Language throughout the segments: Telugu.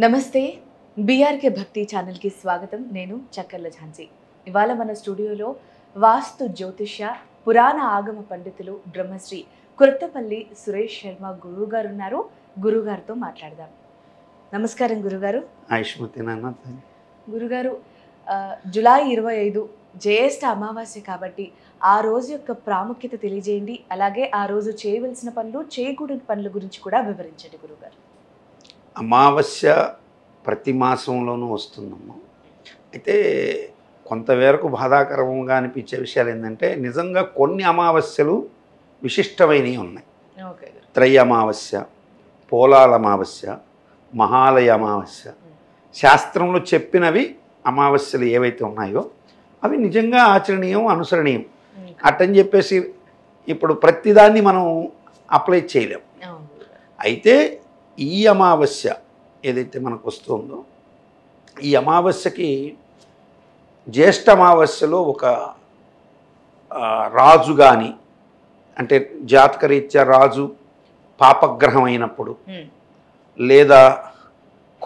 నమస్తే బీఆర్కే భక్తి ఛానల్కి స్వాగతం. నేను చక్కర్ల ఝాన్సీ. ఇవాళ మన స్టూడియోలో వాస్తు జ్యోతిష్య పురాణ ఆగమ పండితులు బ్రహ్మశ్రీ కుర్తపల్లి సురేష్ శర్మ గురువు గారు ఉన్నారు. గురుగారితో మాట్లాడదాం. నమస్కారం గురుగారు. గురుగారు, జూలై 25 జ్యేష్ఠ అమావాస్య కాబట్టి ఆ రోజు యొక్క ప్రాముఖ్యత తెలియజేయండి. అలాగే ఆ రోజు చేయవలసిన పనులు, చేయకూడని పనుల గురించి కూడా వివరించండి గురుగారు. అమావాస్య ప్రతి మాసంలోనూ వస్తుందమ్మా. అయితే కొంతవరకు బాధాకరంగా అనిపించే విషయాలు ఏంటంటే, నిజంగా కొన్ని అమావాస్యలు విశిష్టమైనవి ఉన్నాయి. త్రయ అమావాస్య, పోలాల అమావాస్య, మహాలయ అమావాస్య. శాస్త్రంలో చెప్పినవి అమావాస్యలు ఏవైతే ఉన్నాయో అవి నిజంగా ఆచరణీయం, అనుసరణీయం. అట్టని చెప్పేసి ఇప్పుడు ప్రతిదాన్ని మనం అప్లై చేయలేం. అయితే ఈ అమావాస్య ఏదైతే మనకు వస్తుందో, ఈ అమావాస్యకి జ్యేష్ఠ అమావాస్యలో ఒక రాజు కానీ, అంటే జాతకరీత్యా రాజు పాపగ్రహం అయినప్పుడు లేదా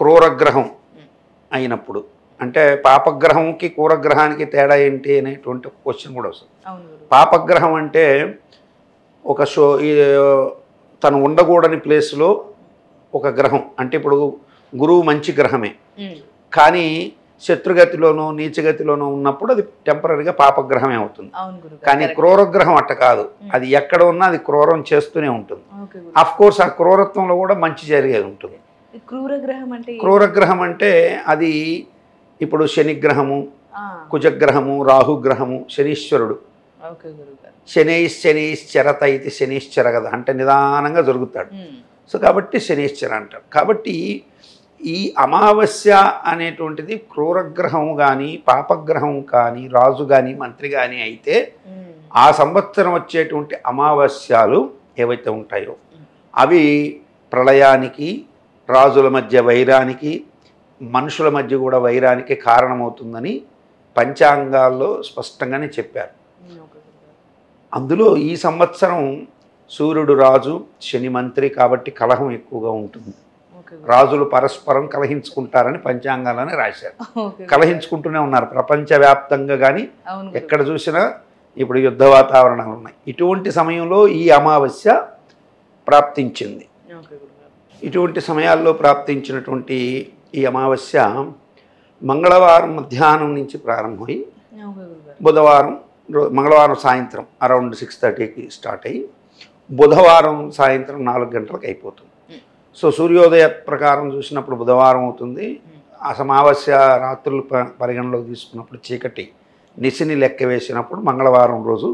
క్రూరగ్రహం అయినప్పుడు, అంటే పాపగ్రహంకి క్రూరగ్రహానికి తేడా ఏంటి అనేటువంటి క్వశ్చన్ కూడా వస్తుంది. పాపగ్రహం అంటే ఒక తను ఉండకూడని ప్లేస్లో ఒక గ్రహం, అంటే ఇప్పుడు గురువు మంచి గ్రహమే కానీ శత్రుగతిలోనో నీచగతిలోనో ఉన్నప్పుడు అది టెంపరీగా పాపగ్రహమే అవుతుంది. కానీ క్రూరగ్రహం అట్ట కాదు, అది ఎక్కడ ఉన్నా అది క్రూరం చేస్తూనే ఉంటుంది. అఫ్ కోర్స్ ఆ క్రూరత్వంలో కూడా మంచి జరిగేది ఉంటుంది. క్రూరగ్రహం అంటే అది ఇప్పుడు శనిగ్రహము, కుజగ్రహము, రాహుగ్రహము, శనీశ్వరుడు. శనైశ్చరత ఇది శనీశ్చర కదా, అంటే నిదానంగా జరుగుతాడు. సో కాబట్టి శనీశ్చర అంటారు. కాబట్టి ఈ అమావాస్య అనేటువంటిది క్రూరగ్రహం కానీ, పాపగ్రహం కానీ, రాజు కానీ, మంత్రి కానీ అయితే ఆ సంవత్సరం వచ్చేటువంటి అమావాస్యాలు ఏవైతే ఉంటాయో అవి ప్రళయానికి, రాజుల మధ్య వైరానికి, మనుషుల మధ్య కూడా వైరానికి కారణమవుతుందని పంచాంగాల్లో స్పష్టంగానే చెప్పారు. అందులో ఈ సంవత్సరం సూర్యుడు రాజు, శని మంత్రి కాబట్టి కలహం ఎక్కువగా ఉంటుంది. రాజులు పరస్పరం కలహించుకుంటారని పంచాంగాలని రాశారు. కలహించుకుంటూనే ఉన్నారు ప్రపంచవ్యాప్తంగా. కానీ ఎక్కడ చూసినా ఇప్పుడు యుద్ధ వాతావరణాలు ఉన్నాయి. ఇటువంటి సమయంలో ఈ అమావాస్య ప్రాప్తించింది. ఇటువంటి సమయాల్లో ప్రాప్తించినటువంటి ఈ అమావాస్య మంగళవారం మధ్యాహ్నం నుంచి ప్రారంభమై మంగళవారం సాయంత్రం అరౌండ్ 6:30కి స్టార్ట్ అయ్యి బుధవారం సాయంత్రం 4 గంటలకు అయిపోతుంది. సో సూర్యోదయ ప్రకారం చూసినప్పుడు బుధవారం అవుతుంది. ఆ అమావాస్య రాత్రులు పరిగణలోకి తీసుకున్నప్పుడు చీకటి నిశిని లెక్క వేసినప్పుడు మంగళవారం రోజు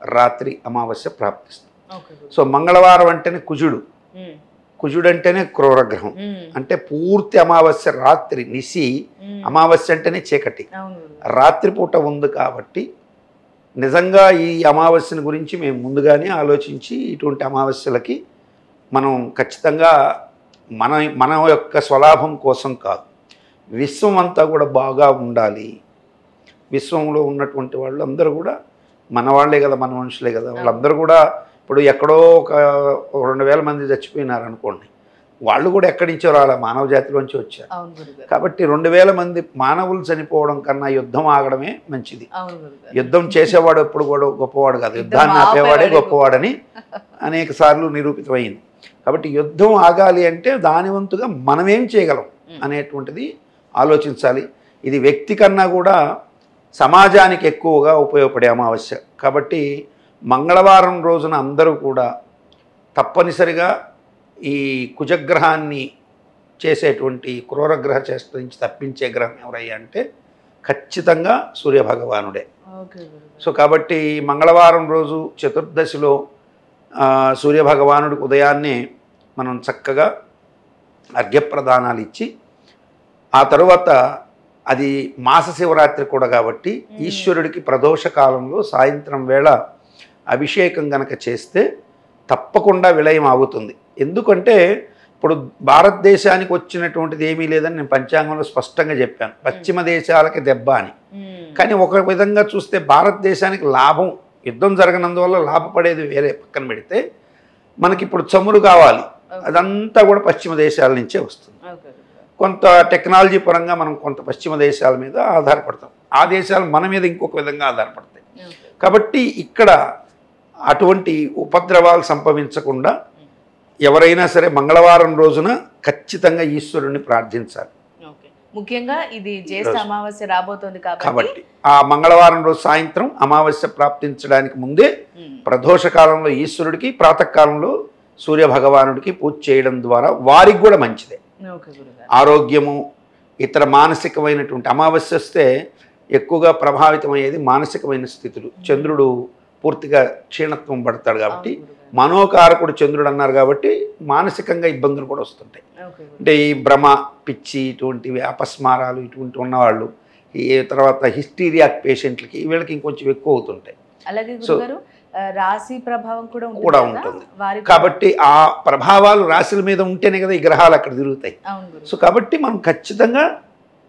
రాత్రి అమావాస్య ప్రాప్తిస్తుంది. సో మంగళవారం అంటేనే కుజుడు, కుజుడు అంటేనే క్రూరగ్రహం, అంటే పూర్తి అమావాస్య రాత్రి, నిశి అమావాస్య అంటేనే చీకటి, రాత్రిపూట ఉంది. కాబట్టి నిజంగా ఈ అమావాస్యను గురించి మేము ముందుగానే ఆలోచించి ఇటువంటి అమావాస్యలకి మనం ఖచ్చితంగా మన యొక్క స్వలాభం కోసం కాదు, విశ్వం అంతా కూడా బాగా ఉండాలి. విశ్వంలో ఉన్నటువంటి వాళ్ళు అందరూ కూడా మన వాళ్ళే కదా, మన మనుషులే కదా. వాళ్ళందరూ కూడా ఇప్పుడు ఎక్కడో ఒక 2,000 మంది చచ్చిపోయినారు అనుకోండి, వాళ్ళు కూడా ఎక్కడి నుంచో రాలే, మానవ జాతిలోంచి వచ్చారు. కాబట్టి 2,000 మంది మానవులు చనిపోవడం కన్నా యుద్ధం ఆగడమే మంచిది. యుద్ధం చేసేవాడు ఎప్పుడు కూడా గొప్పవాడు కాదు, యుద్ధాన్ని ఆపేవాడే గొప్పవాడని అనేక సార్లు నిరూపితమైంది. కాబట్టి యుద్ధం ఆగాలి అంటే దాని వంతుగా మనమేం చేయగలం అనేటువంటిది ఆలోచించాలి. ఇది వ్యక్తి కన్నా కూడా సమాజానికి ఎక్కువగా ఉపయోగపడే అమావాస్య. కాబట్టి మంగళవారం రోజున అందరూ కూడా తప్పనిసరిగా ఈ కుజగ్రహాన్ని చేసేటువంటి క్రూరగ్రహ చేష్ట నుంచి తప్పించే గ్రహం ఎవరయ్యా అంటే ఖచ్చితంగా సూర్యభగవానుడే. సో కాబట్టి మంగళవారం రోజు చతుర్దశిలో సూర్యభగవానుడికి ఉదయాన్నే మనం చక్కగా అర్ఘ్యప్రదానాలు ఇచ్చి, ఆ తరువాత అది మాస శివరాత్రి కూడా కాబట్టి ఈశ్వరుడికి ప్రదోష కాలంలో సాయంత్రం వేళ అభిషేకం గనక చేస్తే తప్పకుండా విలయం ఆగుతుంది. ఎందుకంటే ఇప్పుడు భారతదేశానికి వచ్చినటువంటిది ఏమీ లేదని నేను పంచాంగంలో స్పష్టంగా చెప్పాను, పశ్చిమ దేశాలకి దెబ్బ అని. కానీ ఒక విధంగా చూస్తే భారతదేశానికి లాభం, యుద్ధం జరగనందువల్ల లాభపడేది వేరే పక్కన పెడితే, మనకి ఇప్పుడు చమురు కావాలి, అదంతా కూడా పశ్చిమ దేశాల నుంచే వస్తుంది. కొంత టెక్నాలజీ పరంగా మనం కొంత పశ్చిమ దేశాల మీద ఆధారపడతాం, ఆ దేశాలు మన మీద ఇంకొక విధంగా ఆధారపడతాయి. కాబట్టి ఇక్కడ అటువంటి ఉపద్రవాలు సంభవించకుండా ఎవరైనా సరే మంగళవారం రోజున ఖచ్చితంగా ఈశ్వరుణ్ణి ప్రార్థించాలి. ముఖ్యంగా ఇది జ్యేష్ఠ అమావాస్య రాబోతోంది కాబట్టి ఆ మంగళవారం రోజు సాయంత్రం అమావాస్య ప్రాప్తించడానికి ముందే ప్రదోష కాలంలో ఈశ్వరుడికి, ప్రాతకాలంలో సూర్య భగవానుడికి పూజ చేయడం ద్వారా వారికి కూడా మంచిదే. ఆరోగ్యము, ఇతర మానసికమైనటువంటి అమావాస్య వస్తే ఎక్కువగా ప్రభావితమయ్యేది మానసికమైన స్థితులు. చంద్రుడు పూర్తిగా క్షీణత్వం పడతాడు కాబట్టి, మనోకారకుడు చంద్రుడు అన్నారు కాబట్టి మానసికంగా ఇబ్బందులు కూడా వస్తుంటాయి. అంటే ఈ భ్రమ, పిచ్చి, ఇటువంటివి అపస్మారాలు ఇటువంటి ఉన్నవాళ్ళు, ఈ తర్వాత హిస్టీరియా పేషెంట్లకి వీళ్ళకి ఇంకొంచెం ఎక్కువ అవుతుంటాయి. అలాగే గురుగారు రాశి ప్రభావం కూడా ఉంటుంది. కాబట్టి ఆ ప్రభావాలు రాశుల మీద ఉంటేనే కదా ఈ గ్రహాలు అక్కడ తిరుగుతాయి. సో కాబట్టి మనం ఖచ్చితంగా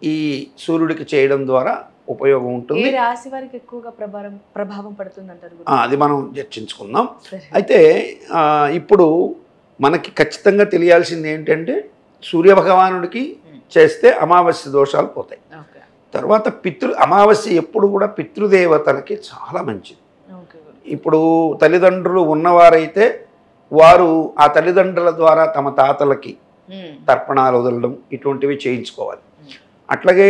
ఈ సూర్యుడికి చేయడం ద్వారా ఉపయోగం ఉంటుంది. రాశి వారికి ఎక్కువగా ప్రభావం పడుతుంది అంటారు, అది మనం చర్చించుకుందాం. అయితే ఇప్పుడు మనకి ఖచ్చితంగా తెలియాల్సింది ఏంటంటే సూర్య భగవానుడికి చేస్తే అమావాస్య దోషాలు పోతాయి. తర్వాత అమావాస్య ఎప్పుడు కూడా పితృదేవతలకి చాలా మంచిది. ఇప్పుడు తల్లిదండ్రులు ఉన్నవారైతే వారు ఆ తల్లిదండ్రుల ద్వారా తమ తాతలకి తర్పణాలు వదలడం ఇటువంటివి చేయించుకోవాలి. అట్లాగే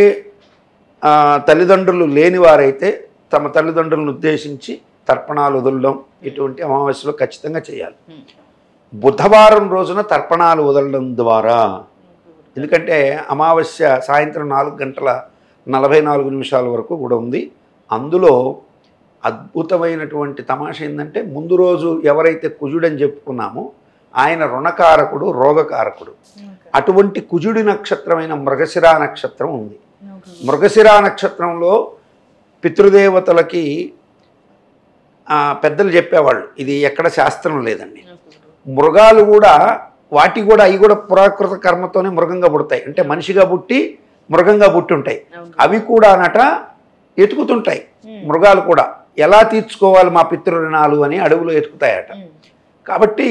తల్లిదండ్రులు లేని వారైతే తమ తల్లిదండ్రులను ఉద్దేశించి తర్పణాలు వదలడం ఇటువంటి అమావాస్యలో ఖచ్చితంగా చేయాలి. బుధవారం రోజున తర్పణాలు వదలడం ద్వారా, ఎందుకంటే అమావాస్య సాయంత్రం 4:44 వరకు కూడా ఉంది. అందులో అద్భుతమైనటువంటి తమాషా ఏంటంటే ముందు రోజు ఎవరైతే కుజుడని చెప్పుకున్నామో ఆయన రుణకారకుడు, రోగకారకుడు. అటువంటి కుజుడి నక్షత్రమైన మృగశిర నక్షత్రం ఉంది. మృగశిర నక్షత్రంలో పితృదేవతలకి పెద్దలు చెప్పేవాళ్ళు, ఇది ఎక్కడ శాస్త్రం లేదండి. మృగాలు కూడా అవి కూడా పురాకృత కర్మతోనే మృగంగా పుడతాయి. అంటే మనిషిగా పుట్టి మృగంగా పుట్టి ఉంటాయి. అవి కూడా ఎతుకుతుంటాయి. మృగాలు కూడా ఎలా తీర్చుకోవాలి మా పితృ-రుణాలు అని అడవులో ఎతుకుతాయట. కాబట్టి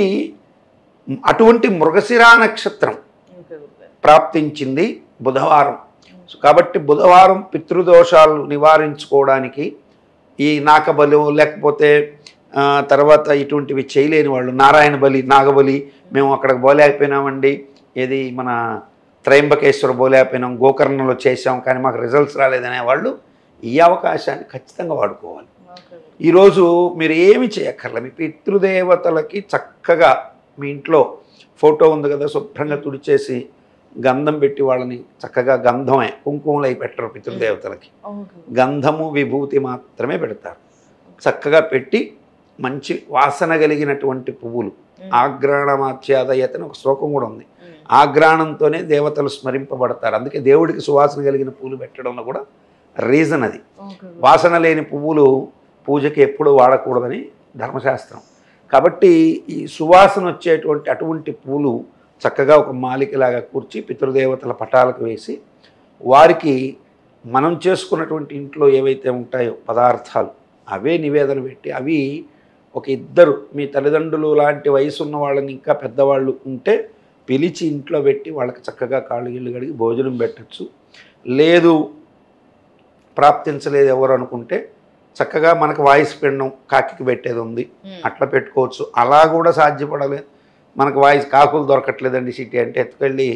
అటువంటి మృగశిర నక్షత్రం ప్రాప్తించింది బుధవారం. కాబట్టి బుధవారం పితృదోషాలు నివారించుకోవడానికి ఈ నాకబలి లేకపోతే తర్వాత ఇటువంటివి చేయలేని వాళ్ళు నారాయణ బలి, నాగబలి, మేము అక్కడికి పోలేకపోయినామండి, ఏది మన త్రయంబకేశ్వర పోలేకపోయినాం, గోకర్ణంలో చేసాం కానీ మాకు రిజల్ట్స్ రాలేదనే వాళ్ళు ఈ అవకాశాన్ని ఖచ్చితంగా వాడుకోవాలి. ఈరోజు మీరు ఏమి చేయక్కర్లే, మీ పితృదేవతలకి చక్కగా మీ ఇంట్లో ఫోటో ఉంది కదా శుభ్రంగా తుడిచేసి గంధం పెట్టి వాళ్ళని చక్కగా గంధమే, కుంకుమలు అయి పెట్టరు పితృదేవతలకి, గంధము విభూతి మాత్రమే పెడతారు. చక్కగా పెట్టి మంచి వాసన కలిగినటువంటి పువ్వులు, ఆఘ్రాణమాచ్యాదయత అని ఒక శ్లోకం కూడా ఉంది. ఆఘ్రాణంతోనే దేవతలు స్మరింపబడతారు. అందుకే దేవుడికి సువాసన కలిగిన పువ్వులు పెట్టడంలో కూడా రీజన్ అది. వాసన లేని పువ్వులు పూజకి ఎప్పుడూ వాడకూడదని ధర్మశాస్త్రం. కాబట్టి ఈ సువాసన వచ్చేటువంటి అటువంటి పూలు చక్కగా ఒక మాలికలాగా కూర్చి పితృదేవతల పటాలకు వేసి వారికి మనం చేసుకున్నటువంటి ఇంట్లో ఏవైతే ఉంటాయో పదార్థాలు అవే నివేదన పెట్టి, అవి ఒక ఇద్దరు మీ తల్లిదండ్రులు లాంటి వయసు ఉన్న వాళ్ళని ఇంకా పెద్దవాళ్ళు ఉంటే పిలిచి ఇంట్లో పెట్టి వాళ్ళకి చక్కగా కాళ్ళు గిళ్ళు కడిగి భోజనం పెట్టచ్చు. లేదు ప్రాప్తించలేదు ఎవరు అనుకుంటే చక్కగా మనకు వాయిస్ పిండం కాకికి పెట్టేది ఉంది, అట్లా పెట్టుకోవచ్చు. అలా కూడా సాధ్యపడలేదు, మనకు వాయిస్ కాకులు దొరకట్లేదండి సిటీ అంటే ఎత్తుకెళ్ళి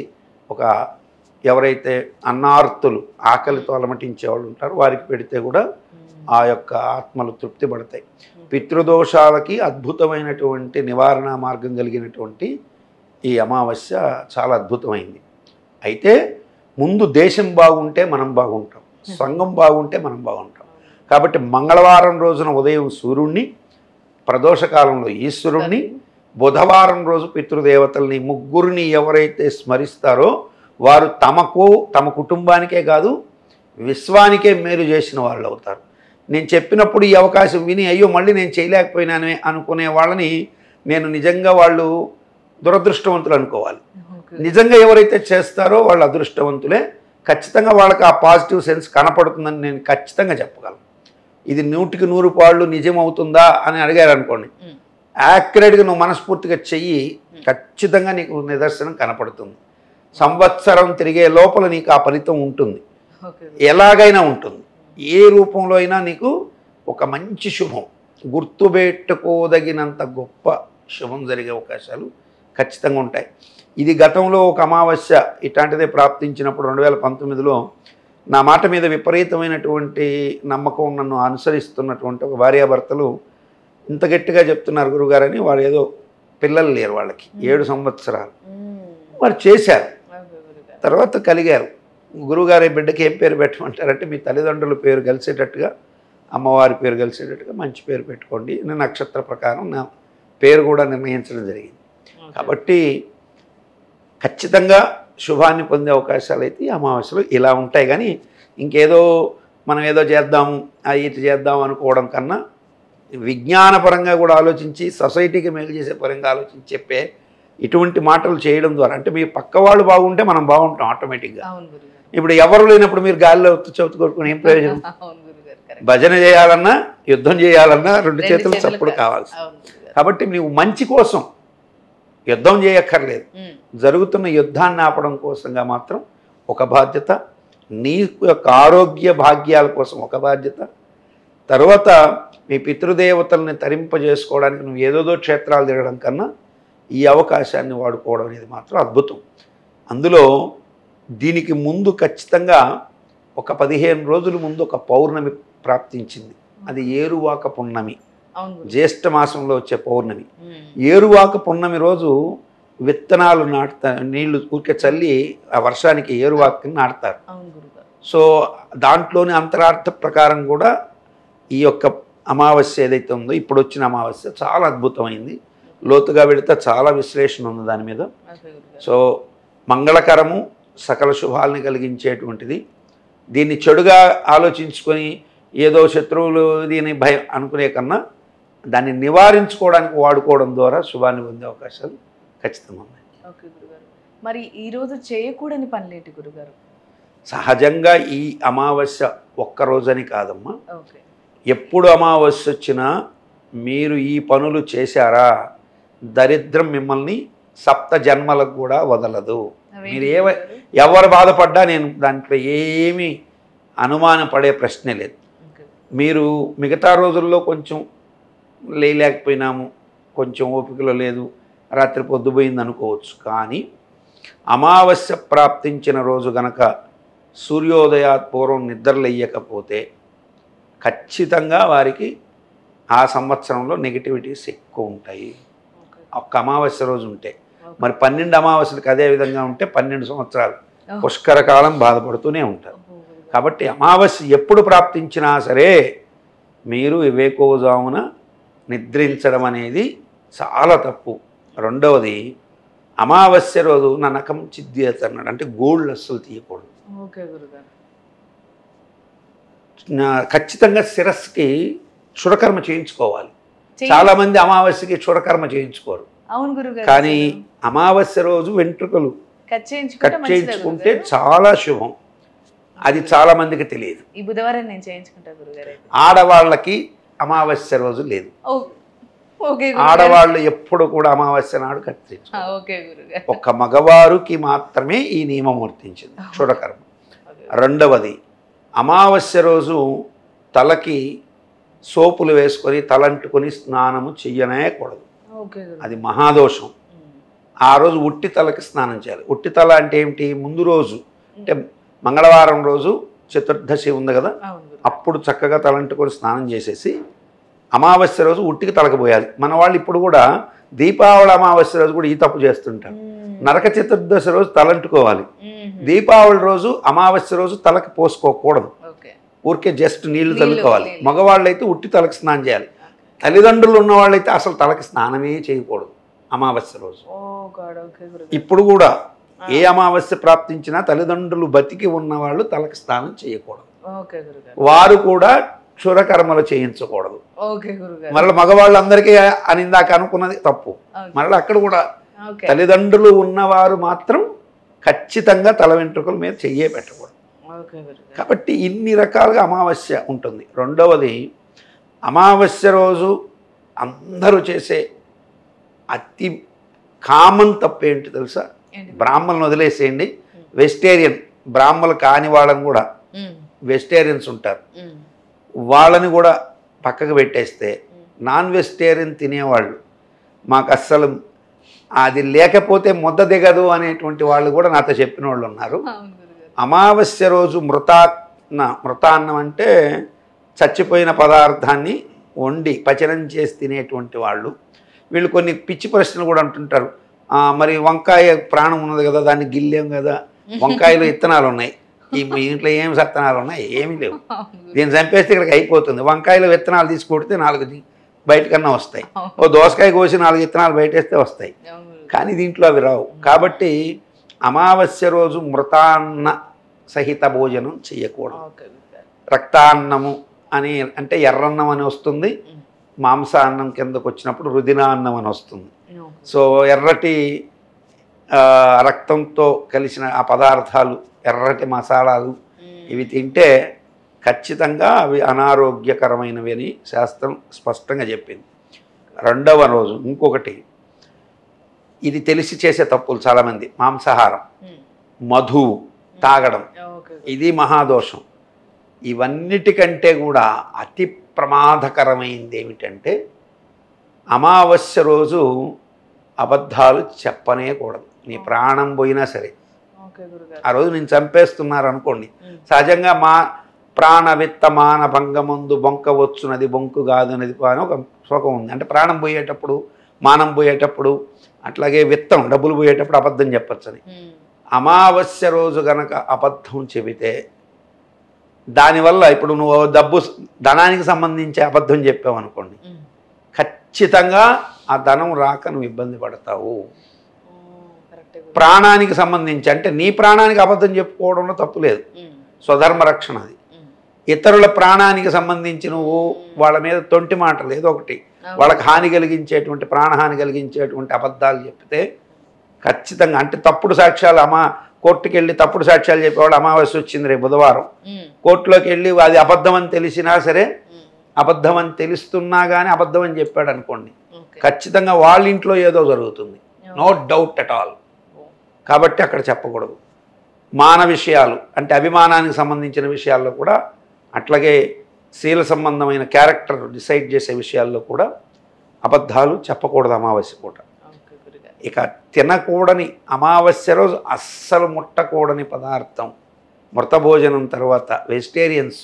ఒక ఎవరైతే అన్నార్తులు ఆకలితో అలమటించే వాళ్ళు ఉంటారో వారికి పెడితే కూడా ఆ యొక్క ఆత్మలు తృప్తి పడతాయి. పితృదోషాలకి అద్భుతమైనటువంటి నివారణ మార్గం కలిగినటువంటి ఈ అమావాస్య చాలా అద్భుతమైంది. అయితే ముందు దేశం బాగుంటే మనం బాగుంటాం, సంఘం బాగుంటే మనం బాగుంటాం. కాబట్టి మంగళవారం రోజున ఉదయం సూర్యుడిని, ప్రదోషకాలంలో ఈశ్వరుణ్ణి, బుధవారం రోజు పితృదేవతల్ని, ముగ్గురిని ఎవరైతే స్మరిస్తారో వారు తమకు తమ కుటుంబానికే కాదు విశ్వానికే మేలు చేసిన వాళ్ళు అవుతారు. నేను చెప్పినప్పుడు ఈ అవకాశం విని అయ్యో మళ్ళీ నేను చేయలేకపోయినానే అనుకునే వాళ్ళని నేను నిజంగా వాళ్ళు దురదృష్టవంతులు అనుకోవాలి. నిజంగా ఎవరైతే చేస్తారో వాళ్ళు అదృష్టవంతులే. ఖచ్చితంగా వాళ్ళకి ఆ పాజిటివ్ సెన్స్ కనపడుతుందని నేను ఖచ్చితంగా చెప్పగలను. ఇది 100కి 100 పాళ్ళు నిజం అవుతుందా అని అడిగారు అనుకోండి, యాక్యురేట్గా నువ్వు మనస్ఫూర్తిగా చెయ్యి, ఖచ్చితంగా నీకు నిదర్శనం కనపడుతుంది. సంవత్సరం తిరిగే లోపల నీకు ఆ ఫలితం ఉంటుంది, ఓకే ఎలాగైనా ఉంటుంది. ఏ రూపంలో అయినా నీకు ఒక మంచి శుభం, గుర్తుపెట్టుకోదగినంత గొప్ప శుభం జరిగే అవకాశాలు ఖచ్చితంగా ఉంటాయి. ఇది గతంలో ఒక అమావాస్య ఇట్లాంటిదే ప్రాప్తించినప్పుడు 2019లో నా మాట మీద విపరీతమైనటువంటి నమ్మకం నన్ను అనుసరిస్తున్నటువంటి ఒక భార్యాభర్తలు ఇంత గట్టిగా చెప్తున్నారు గురుగారని, వారు ఏదో పిల్లలు లేరు వాళ్ళకి 7 సంవత్సరాలు, వారు చేశారు. తర్వాత కలిగారు. గురుగారి బిడ్డకి ఏం పేరు పెట్టమంటారంటే మీ తల్లిదండ్రుల పేరు కలిసేటట్టుగా, అమ్మవారి పేరు కలిసేటట్టుగా మంచి పేరు పెట్టుకోండి. నేను నక్షత్ర ప్రకారం నా పేరు కూడా నిర్ణయించడం జరిగింది. కాబట్టి ఖచ్చితంగా శుభాన్ని పొందే అవకాశాలు అయితే ఈ అమావాస్యలు ఇలా ఉంటాయి. కానీ ఇంకేదో మనం ఏదో చేద్దాము ఇటు చేద్దాం అనుకోవడం కన్నా విజ్ఞానపరంగా కూడా ఆలోచించి సొసైటీకి మేలు చేసే పరంగా ఆలోచించి చెప్పే ఇటువంటి మాటలు చేయడం ద్వారా, అంటే మీ పక్క వాళ్ళు బాగుంటే మనం బాగుంటాం ఆటోమేటిక్గా. ఇప్పుడు ఎవరు లేనప్పుడు మీరు గాలిలో చవితి కొట్టుకుని ఏం ప్రయోజనం? భజన చేయాలన్నా యుద్ధం చేయాలన్నా 2 చేతులు చప్పుడు కావాలి. కాబట్టి నీవు మంచి కోసం యుద్ధం చేయక్కర్లేదు, జరుగుతున్న యుద్ధాన్ని ఆపడం కోసంగా మాత్రం ఒక బాధ్యత, నీ యొక్క ఆరోగ్య భాగ్యాల కోసం ఒక బాధ్యత, తర్వాత మీ పితృదేవతల్ని తరింపజేసుకోవడానికి నువ్వు ఏదోదో క్షేత్రాలు తిరగడం కన్నా ఈ అవకాశాన్ని వాడుకోవడం అనేది మాత్రం అద్భుతం. అందులో దీనికి ముందు ఖచ్చితంగా ఒక 15 రోజుల ముందు ఒక పౌర్ణమి ప్రాప్తించింది. అది ఏరువాక పున్నమి, జ్యేష్ఠ మాసంలో వచ్చే పౌర్ణమి. ఏరువాక పున్నమి రోజు విత్తనాలు నాటుతారు, నీళ్లు ఊరికే చల్లి ఆ వర్షానికి ఏరువాకని నాటుతారు. సో దాంట్లోని అంతరార్థ ప్రకారం కూడా ఈ యొక్క అమావాస్య ఏదైతే ఉందో ఇప్పుడు వచ్చిన అమావాస్య చాలా అద్భుతమైంది. లోతుగా వెళితే చాలా విశ్లేషణ ఉంది దాని మీద. సో మంగళకరము, సకల శుభాలని కలిగించేటువంటిది. దీన్ని చెడుగా ఆలోచించుకొని ఏదో శత్రువులు దీని భయం అనుకునే కన్నా దాన్ని నివారించుకోవడానికి వాడుకోవడం ద్వారా శుభాన్ని పొందే అవకాశాలు ఖచ్చితంగా ఉన్నాయి. ఓకే గురుగారు, మరి ఈరోజు చేయకూడని పనులేంటి గురుగారు? సహజంగా ఈ అమావాస్య ఒక్కరోజని కాదమ్మా, ఓకే, ఎప్పుడు అమావాస్య వచ్చినా మీరు ఈ పనులు చేశారా దరిద్రం మిమ్మల్ని 7 జన్మలకు కూడా వదలదు. మీరు ఎవరు బాధపడ్డా నేను దాంట్లో ఏమీ అనుమానపడే ప్రశ్నే లేదు. మీరు మిగతా రోజుల్లో కొంచెం లేకపోయినాము, కొంచెం ఓపికలో లేదు, రాత్రి పొద్దుపోయింది అనుకోవచ్చు. కానీ అమావాస్య ప్రాప్తించిన రోజు గనక సూర్యోదయాత్ పూర్వం నిద్రలేయకపోతే ఖచ్చితంగా వారికి ఆ సంవత్సరంలో నెగిటివిటీస్ ఎక్కువ ఉంటాయి. ఒక్క అమావాస్య రోజు ఉంటే, మరి 12 అమావాస్యలకు అదే విధంగా ఉంటే 12 సంవత్సరాలు పుష్కర కాలం బాధపడుతూనే ఉంటారు. కాబట్టి అమావాస్య ఎప్పుడు ప్రాప్తించినా సరే మీరు వివేకోజామున నిద్రించడం అనేది చాలా తప్పు. రెండవది, అమావాస్య రోజు నా నఖం చిద్యత అన్నాడు, అంటే గోల్డ్ అస్సలు తీయకూడదు. ఖచ్చితంగా శిరస్సుకి క్షురకర్మ చేయించుకోవాలి. చాలామంది అమావాస్యకి క్షురకర్మ చేయించుకోరు. కానీ అమావాస్య రోజు వెంట్రుకలు కట్ చేయించుకుంటే చాలా శుభం. అది చాలా మందికి తెలియదు. ఈ బుధవారం నేను చేయించుకుంటా గురుగారు. ఆడవాళ్ళకి అమావాస్య రోజు లేదు. ఆడవాళ్ళు ఎప్పుడు కూడా అమావాస్య నాడు కత్తిరించు. ఒక్క మగవారికి మాత్రమే ఈ నియమం వర్తించింది క్షురకర్మ. రెండవది, అమావాస్య రోజు తలకి సోపులు వేసుకొని తలంటుకొని స్నానము చెయ్యనేకూడదు. అది మహాదోషం. ఆ రోజు ఉట్టి తలకి స్నానం చేయాలి. ఉట్టి తల అంటే ఏమిటి? ముందు రోజు అంటే మంగళవారం రోజు చతుర్దశి ఉంది కదా, అప్పుడు చక్కగా తలంటుకొని స్నానం చేసేసి అమావాస్య రోజు ఉట్టికి తలకపోయాలి. మన వాళ్ళు ఇప్పుడు కూడా దీపావళి అమావాస్య రోజు కూడా ఈ తప్పు చేస్తుంటారు. నరక చతుర్దశి రోజు తలంటుకోవాలి. దీపావళి రోజు అమావాస్య రోజు తలకి పోసుకోకూడదు, ఊరికే జస్ట్ నీళ్లు చల్లుకోవాలి. మగవాళ్ళు అయితే ఉట్టి తలకి స్నానం చేయాలి. తల్లిదండ్రులు ఉన్న వాళ్ళైతే అసలు తలకి స్నానమే చేయకూడదు అమావాస్య రోజు. ఇప్పుడు కూడా ఏ అమావాస్య ప్రాప్తించినా తల్లిదండ్రులు బతికి ఉన్నవాళ్ళు తలకి స్నానం చేయకూడదు. వారు కూడా క్షురకర్మలు చేయించకూడదు. మరలా మగవాళ్ళందరికీ అని ఇందాక అనుకున్నది తప్పు. మరలా అక్కడ కూడా తల్లిదండ్రులు ఉన్నవారు మాత్రం ఖచ్చితంగా తల వెంట్రుకల మీద చెయ్యే పెట్టకూడదు. కాబట్టి ఇన్ని రకాలుగా అమావాస్య ఉంటుంది. రెండవది, అమావాస్య రోజు అందరూ చేసే అతి కామన్ తప్పు ఏంటి తెలుసా? బ్రాహ్మణులను వదిలేసేయండి, వెజిటేరియన్ బ్రాహ్మణులు కాని వాళ్ళని కూడా వెజిటేరియన్స్ ఉంటారు, వాళ్ళని కూడా పక్కకు పెట్టేస్తే నాన్ వెజిటేరియన్ తినేవాళ్ళు మాకు అస్సలు అది లేకపోతే ముద్ద దిగదు అనేటువంటి వాళ్ళు కూడా నాతో చెప్పిన వాళ్ళు ఉన్నారు. అమావాస్య రోజు మృతాన్నం అంటే చచ్చిపోయిన పదార్థాన్ని వండి పచనం చేసి తినేటువంటి వాళ్ళు. వీళ్ళు కొన్ని పిచ్చి ప్రశ్నలు కూడా అంటుంటారు, మరి వంకాయ ప్రాణం ఉన్నది కదా, దాన్ని గిల్లేం కదా, వంకాయలో విత్తనాలు ఉన్నాయి, ఈ ఇంట్లో ఏం సత్తనాలు ఉన్నాయి, ఏమీ లేవు, దీన్ని చంపేస్తే ఇక్కడికి అయిపోతుంది. వంకాయలో విత్తనాలు తీసి కొడితే 4 బయటకన్నా వస్తాయి, ఓ దోసకాయ కోసి 4 విత్తనాలు బయటేస్తే వస్తాయి, కానీ దీంట్లో అవి రావు. కాబట్టి అమావాస్య రోజు మృతాన్న సహిత భోజనం చేయకూడదు. రక్తాన్నము అని అంటే ఎర్రన్నం అని వస్తుంది, మాంసాన్నం కిందకు వచ్చినప్పుడు రుదినాన్నం అని వస్తుంది. సో ఎర్రటి రక్తంతో కలిసిన ఆ పదార్థాలు, ఎర్రటి మసాలాలు ఇవి తింటే ఖచ్చితంగా అవి అనారోగ్యకరమైనవి అని శాస్త్రం స్పష్టంగా చెప్పింది. రెండవ రోజు ఇంకొకటి, ఇది తెలిసి చేసే తప్పులు చాలామంది, మాంసాహారం, మధువు తాగడం, ఇది మహాదోషం. ఇవన్నిటికంటే కూడా అతి ప్రమాదకరమైంది ఏమిటంటే అమావాస్య రోజు అబద్ధాలు చెప్పనే కూడదు. నీ ప్రాణం పోయినా సరే, ఆ రోజు నేను చంపేస్తున్నారు అనుకోండి, సహజంగా మా ప్రాణ విత్త మాన భంగమందు బొంకవచ్చునది బొంకు కాదనేది అని ఒక శ్లోకం ఉంది. అంటే ప్రాణం పోయేటప్పుడు, మానం పోయేటప్పుడు, అట్లాగే విత్తం డబ్బులు పోయేటప్పుడు అబద్ధం చెప్పచ్చని. అమావాస్య రోజు గనక అబద్ధం చెబితే దానివల్ల ఇప్పుడు నువ్వు ధనానికి సంబంధించి అబద్ధం చెప్పావు అనుకోండి, ఖచ్చితంగా ఆ ధనం రాక నువ్వు ఇబ్బంది పడతావు. ప్రాణానికి సంబంధించి అంటే నీ ప్రాణానికి అబద్ధం చెప్పుకోవడంలో తప్పు లేదు, స్వధర్మ రక్షణ అది. ఇతరుల ప్రాణానికి సంబంధించి నువ్వు వాళ్ళ మీద తొంటి మాటలు ఏదో ఒకటి వాళ్ళకి హాని కలిగించేటువంటి, ప్రాణహాని కలిగించేటువంటి అబద్ధాలు చెప్తే ఖచ్చితంగా, అంటే తప్పుడు సాక్ష్యాలు కోర్టుకి వెళ్ళి తప్పుడు సాక్ష్యాలు చెప్పేవాళ్ళు అమావాస్య వచ్చింది రేపు బుధవారం, కోర్టులోకి వెళ్ళి అది అబద్ధం అని తెలిసినా సరే, అబద్ధం అని తెలుస్తున్నా కానీ అబద్ధం అని చెప్పాడు అనుకోండి, ఖచ్చితంగా వాళ్ళ ఇంట్లో ఏదో జరుగుతుంది, నో డౌట్ అట్ ఆల్. కాబట్టి అక్కడ చెప్పకూడదు. మాన విషయాలు అంటే అభిమానానికి సంబంధించిన విషయాల్లో కూడా, అట్లాగే శీల సంబంధమైన క్యారెక్టర్ డిసైడ్ చేసే విషయాల్లో కూడా అబద్ధాలు చెప్పకూడదు అమావాస్య పూట. ఇక తినకూడని అమావాస్య రోజు అస్సలు ముట్టకూడని పదార్థం, మృత భోజనం తర్వాత వెజిటేరియన్స్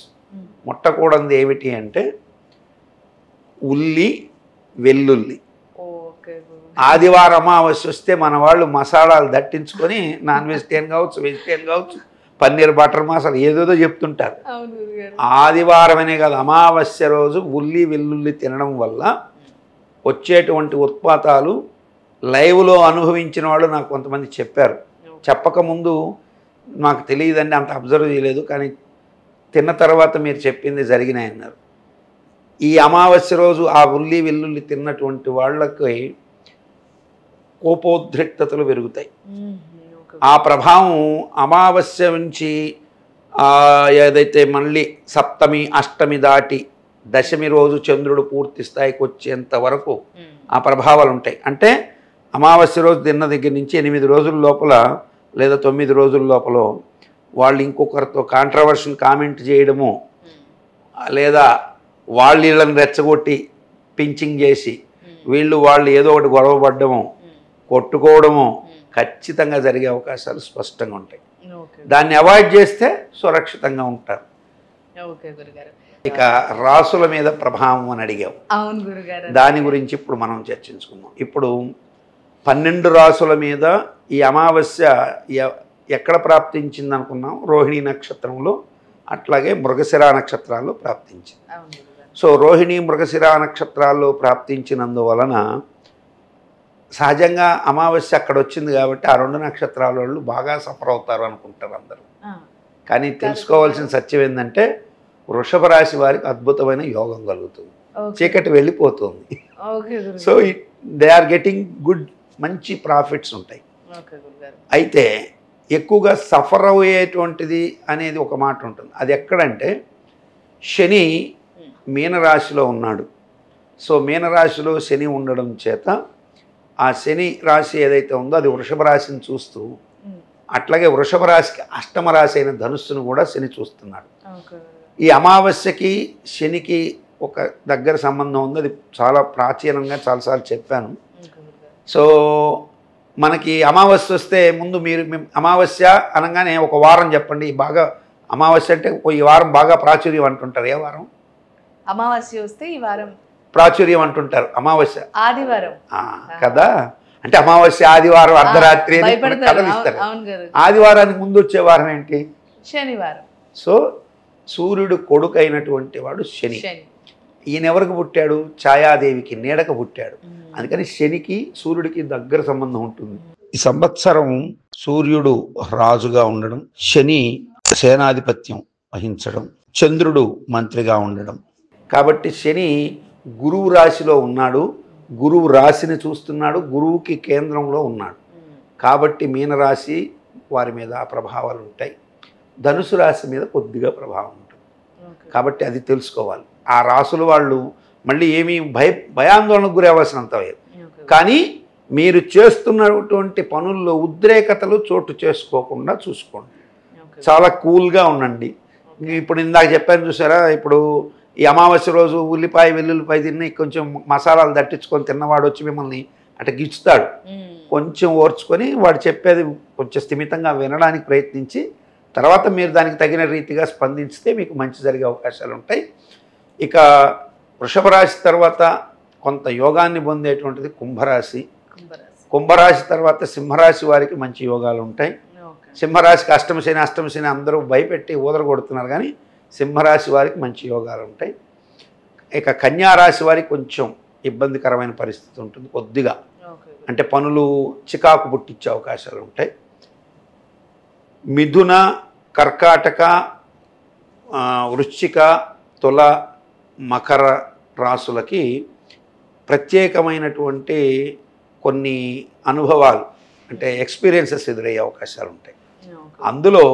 ముట్టకూడనిది ఏమిటి అంటే ఉల్లి, వెల్లుల్లి. ఆదివారం అమావాస్య వస్తే మన వాళ్ళు మసాలాలు దట్టించుకొని నాన్ వెజిటేరియన్ కావచ్చు, వెజిటేరియన్ కావచ్చు, పన్నీర్ బటర్ మసాలా ఏదేదో చెప్తుంటారు. ఆదివారమనే కాదు, అమావాస్య రోజు ఉల్లి వెల్లుల్లి తినడం వల్ల వచ్చేటువంటి ఉత్పాతాలు లైవ్లో అనుభవించిన వాళ్ళు నాకు కొంతమంది చెప్పారు. చెప్పకముందు నాకు తెలియదండి, అంత అబ్జర్వ్ చేయలేదు, కానీ తిన్న తర్వాత మీరు చెప్పింది జరిగినాయన్నారు. ఈ అమావాస్య రోజు ఆ ఉల్లి వెల్లుల్లి తిన్నటువంటి వాళ్ళకి కోపోద్రిక్తతలు పెరుగుతాయి. ఆ ప్రభావం అమావాస్య నుంచి ఏదైతే మళ్ళీ సప్తమి అష్టమి దాటి దశమి రోజు చంద్రుడు పూర్తి స్థాయికి వచ్చేంత వరకు ఆ ప్రభావాలు ఉంటాయి. అంటే అమావాస్య రోజు తిన్న దగ్గర నుంచి 8 రోజుల లోపల లేదా 9 రోజుల లోపల వాళ్ళు ఇంకొకరితో కాంట్రవర్షన్ కామెంట్ చేయడము, లేదా వాళ్ళు వీళ్ళని రెచ్చగొట్టి పించింగ్ చేసి వాళ్ళు ఏదో ఒకటి గొడవ పడ్డము, కొట్టుకోవడము ఖచ్చితంగా జరిగే అవకాశాలు స్పష్టంగా ఉంటాయి. దాన్ని అవాయిడ్ చేస్తే సురక్షితంగా ఉంటారు. ఇక రాసుల మీద ప్రభావం అని అడిగావు, దాని గురించి ఇప్పుడు మనం చర్చించుకుందాం. ఇప్పుడు 12 రాసుల మీద ఈ అమావాస్య ఎక్కడ ప్రాప్తించింది అనుకున్నాం? రోహిణీ నక్షత్రంలో, అట్లాగే మృగశిర నక్షత్రాల్లో ప్రాప్తించింది. సో రోహిణి మృగశిర నక్షత్రాల్లో ప్రాప్తించినందువలన సహజంగా అమావాస్య అక్కడ వచ్చింది కాబట్టి ఆ 2 నక్షత్రాల వాళ్ళు బాగా సఫర్ అవుతారు అనుకుంటారు అందరూ. కానీ తెలుసుకోవాల్సిన సత్యం ఏంటంటే వృషభ రాశి వారికి అద్భుతమైన యోగం కలుగుతుంది, చీకటి వెళ్ళిపోతుంది. So they are getting good, మంచి ప్రాఫిట్స్ ఉంటాయి. అయితే ఎక్కువగా సఫర్ అయ్యేటువంటిది అనేది ఒక మాట ఉంటుంది. అది ఎక్కడంటే శని మీనరాశిలో ఉన్నాడు. సో మీనరాశిలో శని ఉండడం చేత ఆ శని రాశి ఏదైతే ఉందో అది వృషభ రాశిని చూస్తూ, అట్లాగే వృషభ రాశికి అష్టమ రాశి అయిన ధనుస్సును కూడా శని చూస్తున్నాడు. ఈ అమావాస్యకి శనికి ఒక దగ్గర సంబంధం ఉంది. అది చాలా ప్రాచీనంగా చాలాసార్లు చెప్పాను. సో మనకి అమావాస్య వస్తే ముందు మీరు అమావాస్య అనగానే ఒక వారం చెప్పండి. బాగా అమావాస్య అంటే ఈ వారం బాగా ప్రాచుర్యం అంటుంటారు. ఏ వారం? అమావాస్య వస్తే ఈ వారం ప్రాచుర్యం అంటుంటారు. అమావాస్య ఆదివారం కదా. అంటే అమావాస్య ఆదివారం అర్ధరాత్రి కథలు ఇస్తారు. ఆదివారానికి ముందు వచ్చే వారం ఏంటి? శనివారం. సో సూర్యుడు కొడుకు అయినటువంటి వాడు శని. ఈయన ఎవరికి పుట్టాడు? ఛాయాదేవికి నీడక పుట్టాడు. అందుకని శనికి సూర్యుడికి దగ్గర సంబంధం ఉంటుంది. ఈ సంవత్సరం సూర్యుడు రాజుగా ఉండడం, శని సేనాధిపత్యం వహించడం, చంద్రుడు మంత్రిగా ఉండడం. కాబట్టి శని గురువు రాశిలో ఉన్నాడు, గురువు రాశిని చూస్తున్నాడు, గురువుకి కేంద్రంలో ఉన్నాడు. కాబట్టి మీనరాశి వారి మీద ఆ ప్రభావాలు ఉంటాయి. ధనుసు రాశి మీద కొద్దిగా ప్రభావం ఉంటుంది. కాబట్టి అది తెలుసుకోవాలి. ఆ రాసుల వాళ్ళు మళ్ళీ ఏమీ భయాందోళనకు గురి అవ్వాల్సినంత లేదు. కానీ మీరు చేస్తున్నటువంటి పనుల్లో ఉద్రేకతలు చోటు చేసుకోకుండా చూసుకోండి. చాలా కూల్గా ఉండండి. ఇప్పుడు ఇందాక చెప్పాను చూసారా, ఇప్పుడు ఈ అమావాస్య రోజు ఉల్లిపాయ వెల్లుల్లిపాయ తిని కొంచెం మసాలాలు దట్టించుకొని తిన్నవాడు వచ్చి మిమ్మల్ని అటు గిచ్చుతాడు. కొంచెం ఓర్చుకొని వాడు చెప్పేది కొంచెం స్థిమితంగా వినడానికి ప్రయత్నించి తర్వాత మీరు దానికి తగిన రీతిగా స్పందించితే మీకు మంచి జరిగే అవకాశాలు ఉంటాయి. ఇక వృషభ రాశి తర్వాత కొంత యోగాన్ని పొందేటువంటిది కుంభరాశి. కుంభరాశి తర్వాత సింహరాశి వారికి మంచి యోగాలు ఉంటాయి. సింహరాశికి అష్టమశని అందరూ భయపెట్టి ఊదరగొడుతున్నారు, కానీ సింహరాశి వారికి మంచి యోగాలు ఉంటాయి. ఇక కన్యారాశి వారికి కొంచెం ఇబ్బందికరమైన పరిస్థితి ఉంటుంది కొద్దిగా. అంటే పనులు చికాకు పుట్టించే అవకాశాలు ఉంటాయి. మిథున, కర్కాటక, వృశ్చిక, తుల, మకర రాశులకి ప్రత్యేకమైనటువంటి కొన్ని అనుభవాలు అంటే ఎక్స్పీరియన్సెస్ ఎదురయ్యే అవకాశాలు ఉంటాయి. అందులో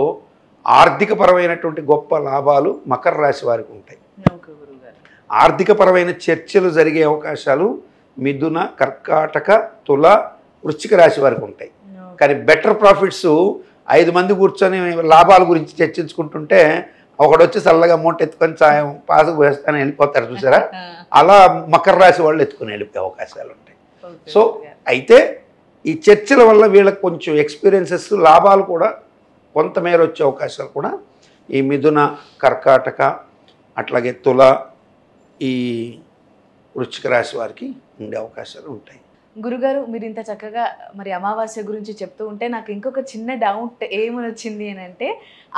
ఆర్థికపరమైనటువంటి గొప్ప లాభాలు మకర రాశి వారికి ఉంటాయి. ఆర్థికపరమైన చర్చలు జరిగే అవకాశాలు మిథున, కర్కాటక, తుల, వృశ్చిక రాశి వారికి ఉంటాయి. కానీ బెటర్ ప్రాఫిట్స్ 5 మంది కూర్చొని లాభాల గురించి చర్చించుకుంటుంటే ఒకడొచ్చి చల్లగా మూట ఎత్తుకొని సాయం పాసుకు వేస్తాను వెళ్ళిపోతారు చూసారా, అలా మకర రాశి వాళ్ళు ఎత్తుకొని వెళ్ళిపోయే అవకాశాలు ఉంటాయి. సో అయితే ఈ చర్చల వల్ల వీళ్ళకి కొంచెం ఎక్స్పీరియన్సెస్, లాభాలు కూడా కొంతమేర వచ్చే అవకాశాలు కూడా ఈ మిథున, కర్కాటక, అట్లాగే తుల, ఈ వృశ్చిక రాశి వారికి ఉండే అవకాశాలు ఉంటాయి. గురుగారు, మీరు ఇంత చక్కగా మరి అమావాస్య గురించి చెప్తూ ఉంటే నాకు ఇంకొక చిన్న డౌట్ ఏమని వచ్చింది అని అంటే,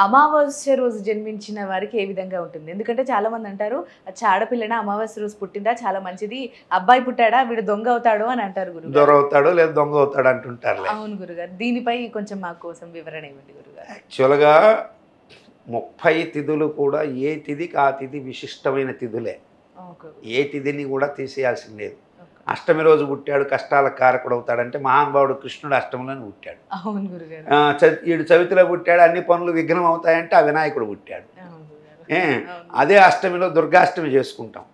అమావాస్య రోజు జన్మించిన వారికి ఏ విధంగా ఉంటుంది? ఎందుకంటే చాలా మంది అంటారు ఆడపిల్లన అమావాస్య రోజు పుట్టిందా చాలా మంచిది, అబ్బాయి పుట్టాడా వీడు దొంగ అవుతాడు అని అంటారు గురుగారు. దొర అవుతాడు లేదా దొంగ అవుతాడు అంటుంటారు. అవును గురుగారు, దీనిపై కొంచెం మా కోసం వివరణ ఇవ్వండి గురుగారు. యాక్చువల్గా 30 తిథులు కూడా ఏ తిథికి ఆ తిథి విశిష్టమైన తిథులే. ఏ తిథిని కూడా తీసేయాల్సింది లేదు. అష్టమి రోజు పుట్టాడు కష్టాలకు కారకుడు అవుతాడంటే మహానుభావుడు కృష్ణుడు అష్టమిలోనే పుట్టాడు. అవును గురుగారు. ఈడు చవితిలో పుట్టాడు అన్ని పనులు విఘ్నం అవుతాయంటే ఆ వినాయకుడు పుట్టాడు. అదే అష్టమిలో దుర్గాష్టమి చేసుకుంటాం.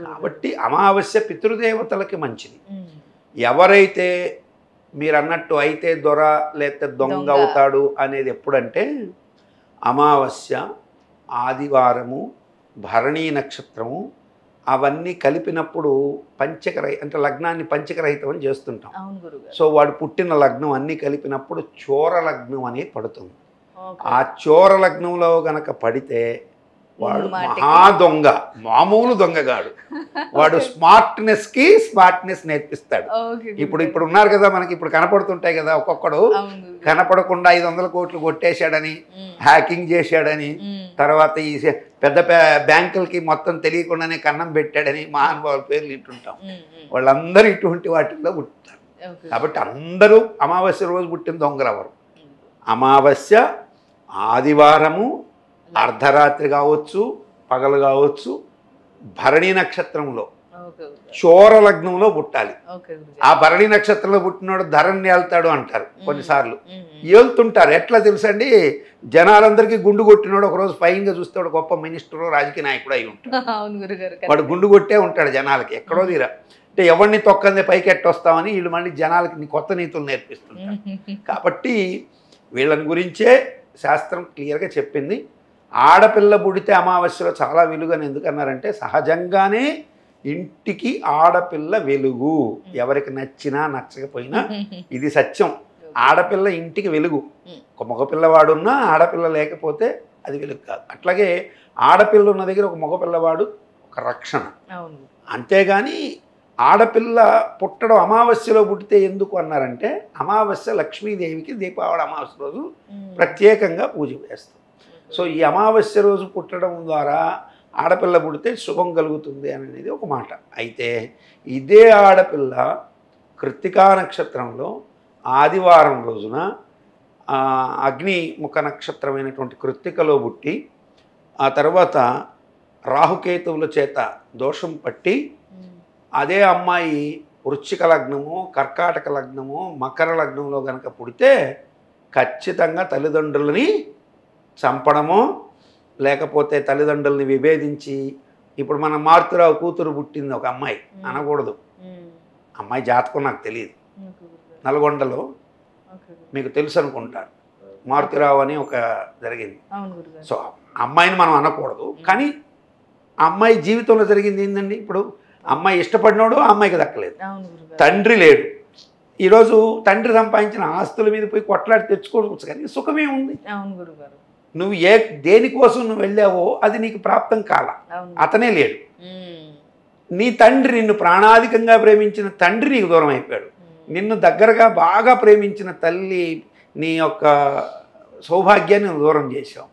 కాబట్టి అమావాస్య పితృదేవతలకి మంచిది. ఎవరైతే మీరు అన్నట్టు అయితే దొర లేకపోతే దొంగ అవుతాడు అనేది ఎప్పుడంటే అమావాస్య, ఆదివారము, భరణీ నక్షత్రము అవన్నీ కలిపినప్పుడు అంటే లగ్నాన్ని పంచకరహితం అని చేస్తుంటాం. సో వాడు పుట్టిన లగ్నం అన్నీ కలిపినప్పుడు చోర లగ్నం అనేది పడుతుంది. ఆ చోర లగ్నంలో గనక పడితే వాడు మహా దొంగ, మామూలు దొంగగాడు. వాడు స్మార్ట్నెస్ నేర్పిస్తాడు. ఇప్పుడు ఉన్నారు కదా మనకి, ఇప్పుడు కనపడుతుంటాయి కదా ఒక్కొక్కడు కనపడకుండా 500 కోట్లు కొట్టేశాడని, హ్యాకింగ్ చేశాడని, తర్వాత ఈ పెద్ద బ్యాంకులకి మొత్తం తెలియకుండానే కన్నం పెట్టాడని మహానుభావుల పేర్లు వింటుంటాం. వాళ్ళందరూ ఇటువంటి వాటిల్లో పుట్టారు. కాబట్టి అందరూ అమావాస్య రోజు పుట్టిన దొంగలు ఎవరు? అమావాస్య, ఆదివారము, అర్ధరాత్రి కావచ్చు, పగలు కావచ్చు, భరణీ నక్షత్రంలో చోర లగ్నంలో పుట్టాలి. ఆ భరణీ నక్షత్రంలో పుట్టినోడు ధరణి వెళ్తాడు అంటారు. కొన్నిసార్లు వెళ్తుంటారు. ఎట్లా తెలుసండి? జనాలందరికీ గుండు కొట్టినోడు ఒకరోజు ఫైన్గా చూస్తే వాడు గొప్ప మినిస్టరు, రాజకీయ నాయకుడు అయి ఉంటాడు. వాడు గుండు కొట్టే ఉంటాడు జనాలకి, ఎక్కడో తీరా. అంటే ఎవరిని తొక్కందే పైకి ఎట్టొస్తామని వీళ్ళు మళ్ళీ జనాలకి కొత్త నీతులు నేర్పిస్తుంటారు. కాబట్టి వీళ్ళని గురించే శాస్త్రం క్లియర్గా చెప్పింది. ఆడపిల్ల పుడితే అమావాస్యలో చాలా వెలుగని ఎందుకన్నారంటే సహజంగానే ఇంటికి ఆడపిల్ల వెలుగు, ఎవరికి నచ్చినా నచ్చకపోయినా ఇది సత్యం. ఆడపిల్ల ఇంటికి వెలుగు. ఒక మగపిల్లవాడున్నా ఆడపిల్ల లేకపోతే అది వెలుగు కాదు. అట్లాగే ఆడపిల్ల ఉన్న దగ్గర ఒక మగపిల్లవాడు ఒక రక్షణ. అంతేగాని ఆడపిల్ల పుట్టడం అమావాస్యలో పుట్టితే ఎందుకు అన్నారంటే అమావాస్య లక్ష్మీదేవికి దీపావళి అమావాస్య రోజు ప్రత్యేకంగా పూజ చేస్తాం. సో ఈ అమావాస్య రోజు పుట్టడం ద్వారా ఆడపిల్ల పుడితే శుభం కలుగుతుంది అనేది ఒక మాట. అయితే ఇదే ఆడపిల్ల కృత్తికా నక్షత్రంలో ఆదివారం రోజున అగ్నిముఖ నక్షత్రమైనటువంటి కృత్తికలో పుట్టి ఆ తర్వాత రాహుకేతువుల చేత దోషం పట్టి అదే అమ్మాయి వృశ్చిక లగ్నము, కర్కాటక లగ్నము, మకర లగ్నంలో కనుక పుడితే ఖచ్చితంగా తల్లిదండ్రులని చంపడము, లేకపోతే తల్లిదండ్రులని విభేదించి, ఇప్పుడు మన మారుతిరావు కూతురు పుట్టింది ఒక అమ్మాయి అనకూడదు, అమ్మాయి జాతకం నాకు తెలియదు, నల్గొండలో మీకు తెలుసు అనుకుంటారు, మారుతిరావు అని ఒక జరిగింది. సో అమ్మాయిని మనం అనకూడదు, కానీ అమ్మాయి జీవితంలో జరిగింది ఏంటండి, ఇప్పుడు అమ్మాయి ఇష్టపడినోడు ఆ అమ్మాయికి దక్కలేదు, తండ్రి లేడు. ఈరోజు తండ్రి సంపాదించిన ఆస్తుల మీద పోయి కొట్లాడి తెచ్చుకోవచ్చు, కానీ సుఖమే ఉంది. నువ్వు దేనికోసం నువ్వు వెళ్ళావో అది నీకు ప్రాప్తం కాల, అతనే లేడు. నీ తండ్రి, నిన్ను ప్రాణాధికంగా ప్రేమించిన తండ్రి నీకు దూరం అయిపోయాడు. నిన్ను దగ్గరగా బాగా ప్రేమించిన తల్లి నీ యొక్క సౌభాగ్యాన్ని నువ్వు దూరం చేసావు.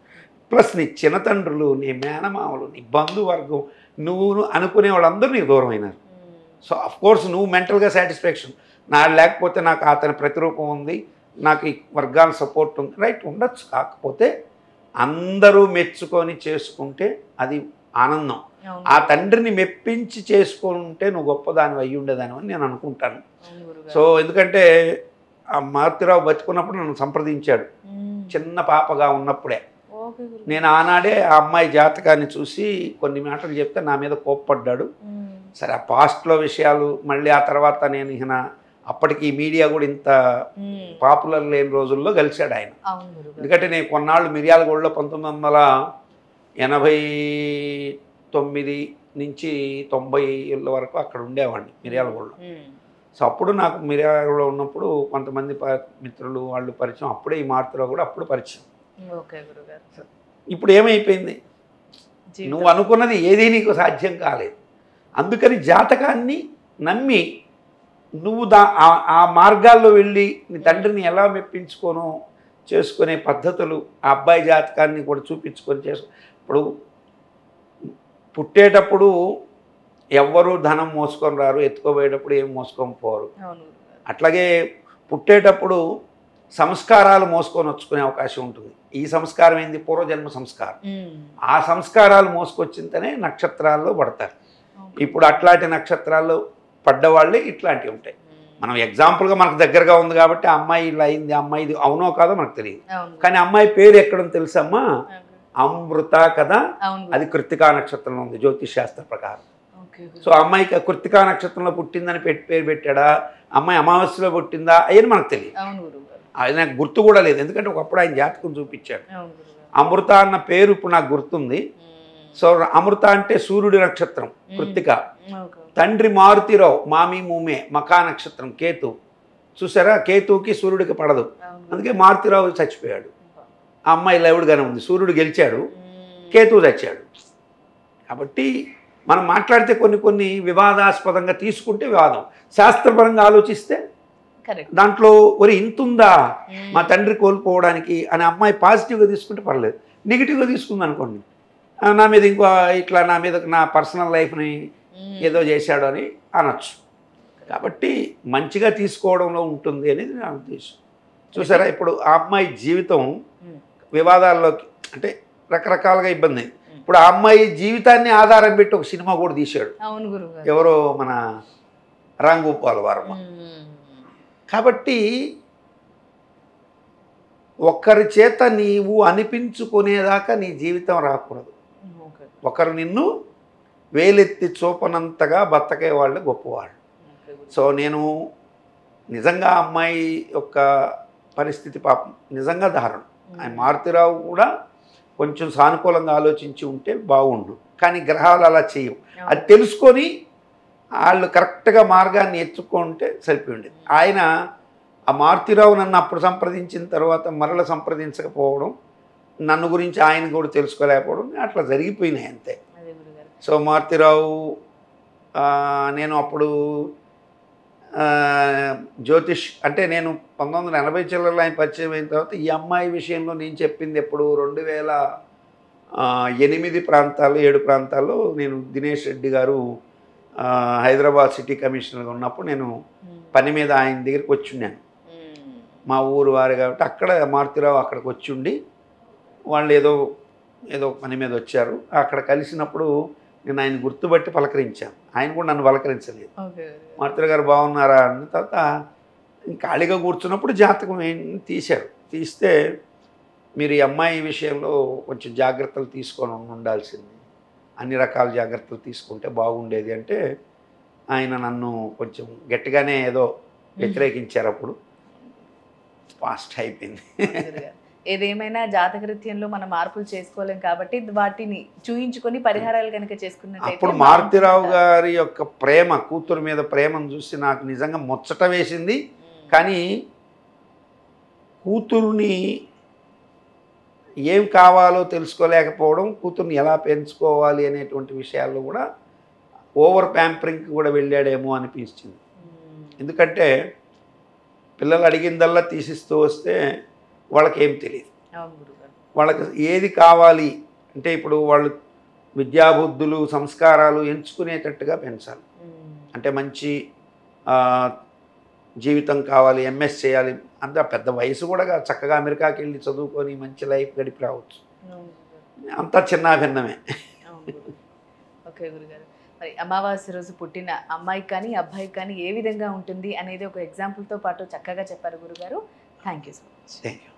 ప్లస్ నీ చిన్నతండ్రులు, నీ మేనమామలు, నీ బంధువర్గం, నువ్వు అనుకునే వాళ్ళందరూ నీకు దూరం అయినారు. సో అఫ్కోర్స్ నువ్వు మెంటల్గా సాటిస్ఫాక్షన్, లేకపోతే నాకు అతని ప్రతిరూపం ఉంది, నాకు ఈ వర్గాల సపోర్ట్ ఉంది, రైట్ ఉండొచ్చు. కాకపోతే అందరూ మెచ్చుకొని చేసుకుంటే అది ఆనందం. ఆ తండ్రిని మెప్పించి చేసుకుంటే నువ్వు గొప్పదాని అయ్యి ఉండేదాని అని నేను అనుకుంటాను. సో ఎందుకంటే ఆ మారుతిరావు బతుకున్నప్పుడు నన్ను సంప్రదించాడు, చిన్న పాపగా ఉన్నప్పుడే. నేను ఆనాడే ఆ అమ్మాయి జాతకాన్ని చూసి కొన్ని మాటలు చెప్తే నా మీద కోప్పడ్డాడు. సరే ఆ పాస్ట్లో విషయాలు మళ్ళీ ఆ తర్వాత నేను ఈయన అప్పటికి మీడియా కూడా ఇంత పాపులర్ లేని రోజుల్లో కలిశాడు ఆయన. ఎందుకంటే నేను కొన్నాళ్ళు మిర్యాలగూడలో 1989 నుంచి 90 వరకు అక్కడ ఉండేవాడిని మిర్యాలగూడలో. సో అప్పుడు నాకు మిర్యాలగూడలో ఉన్నప్పుడు కొంతమంది మిత్రులు వాళ్ళు పరిచయం, అప్పుడే ఈ మారుతిరావు కూడా అప్పుడు పరిచయం. ఇప్పుడు ఏమైపోయింది, నువ్వు అనుకున్నది ఏదీ నీకు సాధ్యం కాలేదు. అందుకని జాతకాన్ని నమ్మి నువ్వు ఆ మార్గాల్లో వెళ్ళి నీ తండ్రిని ఎలా మెప్పించుకోనో చేసుకునే పద్ధతులు ఆ అబ్బాయి జాతకాన్ని కూడా చూపించుకొని ఇప్పుడు పుట్టేటప్పుడు ఎవ్వరూ ధనం మోసుకొని రారు, ఎత్తుకోబోయేటప్పుడు ఏం మోసుకొని పోరు. అట్లాగే పుట్టేటప్పుడు సంస్కారాలు మోసుకొని వచ్చుకునే అవకాశం ఉంటుంది. ఈ సంస్కారం ఏంది, పూర్వజన్మ సంస్కారం. ఆ సంస్కారాలు మోసుకొచ్చింతనే నక్షత్రాల్లో పడతారు. ఇప్పుడు అట్లాంటి నక్షత్రాల్లో పడ్డవాళ్ళే ఇట్లాంటివి ఉంటాయి. మనం ఎగ్జాంపుల్గా మనకు దగ్గరగా ఉంది కాబట్టి ఆ అమ్మాయి ఇలా అయింది, అమ్మాయి ఇది అవునో కాదో మనకు తెలియదు, కానీ అమ్మాయి పేరు ఎక్కడని తెలుసమ్మా, అమృత కదా, అది కృత్తికా నక్షత్రంలో ఉంది జ్యోతిష్ శాస్త్ర ప్రకారం. సో అమ్మాయికి కృత్తికా నక్షత్రంలో పుట్టిందని పేరు పెట్టాడా, అమ్మాయి అమావాస్యలో పుట్టిందా అయ్యని మనకు తెలియదు. అది నాకు గుర్తు కూడా లేదు, ఎందుకంటే ఒకప్పుడు ఆయన జాతకం చూపించాడు. అమృత అన్న పేరు ఇప్పుడు నాకు గుర్తుంది. సో అమృత అంటే సూర్యుడి నక్షత్రం కృత్తిక, తండ్రి మారుతిరావు మామి మూమే మకా నక్షత్రం కేతు. చూసారా, కేతువుకి సూర్యుడికి పడదు, అందుకే మారుతిరావు చచ్చిపోయాడు. ఆ అమ్మాయి లవుడుగానే ఉంది, సూర్యుడు గెలిచాడు, కేతువు చచ్చాడు. కాబట్టి మనం మాట్లాడితే కొన్ని వివాదాస్పదంగా తీసుకుంటే వివాదం, శాస్త్రపరంగా ఆలోచిస్తే దాంట్లో ఒరి ఇంతుందా మా తండ్రి కోల్పోవడానికి అని అమ్మాయి పాజిటివ్గా తీసుకుంటే పర్లేదు. నెగిటివ్గా తీసుకుంది అనుకోండి, నా మీద ఇంకో ఇట్లా నా మీద నా పర్సనల్ లైఫ్ని ఏదో చేశాడు అని అనొచ్చు. కాబట్టి మంచిగా తీసుకోవడంలో ఉంటుంది అనేది నా ఉద్దేశం. చూసారా, ఇప్పుడు ఆ అమ్మాయి జీవితం వివాదాల్లోకి అంటే రకరకాలుగా ఇబ్బంది. ఇప్పుడు ఆ అమ్మాయి జీవితాన్ని ఆధారం పెట్టి ఒక సినిమా కూడా తీశాడు, ఎవరో మన రామ్ గోపాల్ వర్మ. కాబట్టి ఒకరి చేత నీవు అనిపించుకునేదాకా నీ జీవితం రాకూడదు. ఒకరు నిన్ను వేలెత్తి చూపనంతగా బతకే వాళ్ళు గొప్పవాళ్ళు. సో నేను నిజంగా అమ్మాయి యొక్క పరిస్థితి పాపం నిజంగా దారుణం. ఆయన మారుతిరావు కూడా కొంచెం సానుకూలంగా ఆలోచించి ఉంటే బాగుండు, కానీ గ్రహాలు అలా చేయవు. అది తెలుసుకొని వాళ్ళు కరెక్ట్గా మార్గాన్ని ఎత్తుకుంటే సరిపోయి ఉండేది. ఆయన ఆ మారుతిరావు నన్ను అప్పుడు సంప్రదించిన తర్వాత మరల సంప్రదించకపోవడం, నన్ను గురించి ఆయన కూడా తెలుసుకోలేకపోవడం అట్లా జరిగిపోయినాయి అంతే. సో మారుతిరావు నేను అప్పుడు జ్యోతిష్ అంటే నేను 1980 చిల్లరలో ఆయన పరిచయం అయిన తర్వాత ఈ అమ్మాయి విషయంలో నేను చెప్పింది ఎప్పుడు 2008 ప్రాంతాలు 7 ప్రాంతాల్లో నేను దినేష్ రెడ్డి గారు హైదరాబాద్ సిటీ కమిషనర్గా ఉన్నప్పుడు నేను పని మీద ఆయన దగ్గరికి వచ్చున్నాను. మా ఊరు వారు కాబట్టి అక్కడ మారుతిరావు అక్కడికి వచ్చి వాళ్ళు ఏదో పని మీద వచ్చారు. అక్కడ కలిసినప్పుడు నేను ఆయన గుర్తుపట్టి పలకరించాను. ఆయన కూడా నన్ను పలకరించలేదు. మారుతిరావు గారు బాగున్నారా అన్న తర్వాత ఖాళీగా కూర్చున్నప్పుడు జాతకం తీశారు. తీస్తే మీరు ఈ అమ్మాయి విషయంలో కొంచెం జాగ్రత్తలు తీసుకొని ఉండాల్సింది, అన్ని రకాల జాగ్రత్తలు తీసుకుంటే బాగుండేది అంటే ఆయన నన్ను కొంచెం గట్టిగానే ఏదో వ్యతిరేకించారు. అప్పుడు ఫాస్ట్ అయిపోయింది. ఏదేమైనా జాతకరీత్యంలో మనం మార్పులు చేసుకోలేం కాబట్టి వాటిని చూయించుకొని పరిహారాలు కనుక చేసుకున్నట్లయితే అప్పుడు మారుతిరావు గారి యొక్క ప్రేమ, కూతురు మీద ప్రేమను చూసి నాకు నిజంగా ముచ్చట వేసింది. కానీ కూతురుని ఏం కావాలో తెలుసుకోలేకపోవడం, కూతుర్ని ఎలా పెంచుకోవాలి అనేటువంటి విషయాల్లో కూడా ఓవర్ ప్యాంపరింగ్కి కూడా వెళ్ళాడేమో అనిపించింది. ఎందుకంటే పిల్లలు అడిగిందల్లా తీసిస్తూ వస్తే వాళ్ళకి ఏం తెలియదు. వాళ్ళకి ఏది కావాలి అంటే ఇప్పుడు వాళ్ళు విద్యాబుద్ధులు సంస్కారాలు ఎంచుకునేటట్టుగా పెంచాలి. అంటే మంచి జీవితం కావాలి, ఎంఎస్ చేయాలి, అంత పెద్ద వయసు కూడా చక్కగా అమెరికాకి వెళ్ళి చదువుకొని మంచి లైఫ్ గడిపి రావచ్చు. అంతా చిన్నాభిన్నమే. ఓకే గురుగారు, మరి అమావాస్య రోజు పుట్టిన అమ్మాయికి కానీ అబ్బాయికి కానీ ఏ విధంగా ఉంటుంది అనేది ఒక ఎగ్జాంపుల్తో పాటు చక్కగా చెప్పారు గురుగారు. Thank you so much. Thank you.